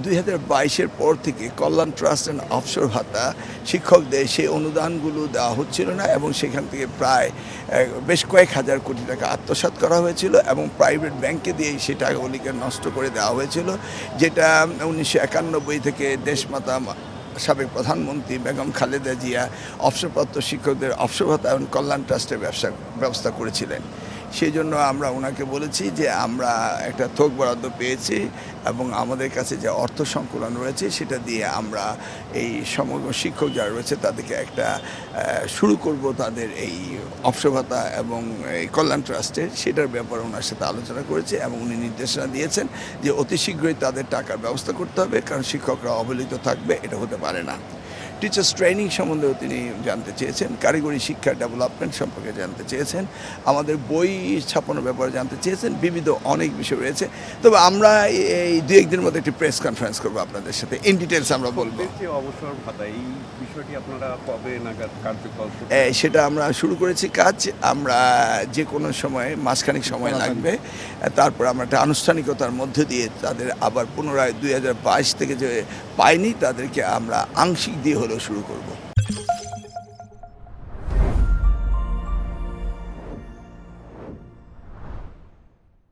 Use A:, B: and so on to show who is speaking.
A: 2022-এর পর থেকে কল্যাণ trust and অবসর ভাতা শিক্ষকদের সেই অনুদানগুলো দেওয়া হচ্ছিল না এবং সেখান থেকে প্রায় বেশ কয়েক হাজার কোটি টাকা আত্মসাৎ করা হয়েছিল এবং প্রাইভেট ব্যাংকে দিয়ে সেই টাকাগুলিকে নষ্ট করে দেওয়া হয়েছিল, যেটা 1991 থেকে দেশমাতা সাবেক প্রধানমন্ত্রী বেগম খালেদা জিয়া অবসরপ্রাপ্ত শিক্ষকদের অবসর ভাতা এবং কল্যাণ ট্রাস্টের ব্যবস্থা করেছিলেন। সেই জন্য আমরা ওনাকে বলেছি যে আমরা একটা থোক বরাদ্দ পেয়েছি এবং আমাদের কাছে যে অর্থ সংকুলন রয়েছে সেটা দিয়ে আমরা এই সমগ্র শিক্ষক যারা রয়েছে তাদেরকে একটা শুরু করব তাদের এই অবসর ভাতা এবং এই কল্যাণ ট্রাস্টের, সেটার ব্যাপারে ওনার সাথে আলোচনা করেছে এবং উনি নির্দেশনা দিয়েছেন যে অতি শীঘ্রই তাদের টাকার ব্যবস্থা করতে হবে, কারণ শিক্ষকরা অবহেলিত থাকবে এটা হতে পারে না। টিচার্স ট্রেনিং সম্বন্ধেও তিনি জানতে চেয়েছেন, কারিগরি শিক্ষা ডেভেলপমেন্ট সম্পর্কে জানতে চেয়েছেন, আমাদের বই ছাপানোর ব্যাপারে জানতে চেয়েছেন, বিবিধ অনেক বিষয় রয়েছে। তবে আমরা এই দু একদিনের মধ্যে একটি প্রেস কনফারেন্স করবো আপনাদের সাথে, ইন ডিটেলস আমরা বলবো।
B: অবসর ভাতা এই বিষয়টি আপনারা কবে নাগাদ কার্যকর?
A: সেটা আমরা শুরু করেছি কাজ, আমরা যে কোনো সময় মাসখানেক সময় লাগবে, তারপর আমরা একটা আনুষ্ঠানিকতার মধ্যে দিয়ে তাদের আবার পুনরায় 2022 থেকে যে পাইনি তাদেরকে আমরা আংশিক দিয়ে হলেও শুরু করব।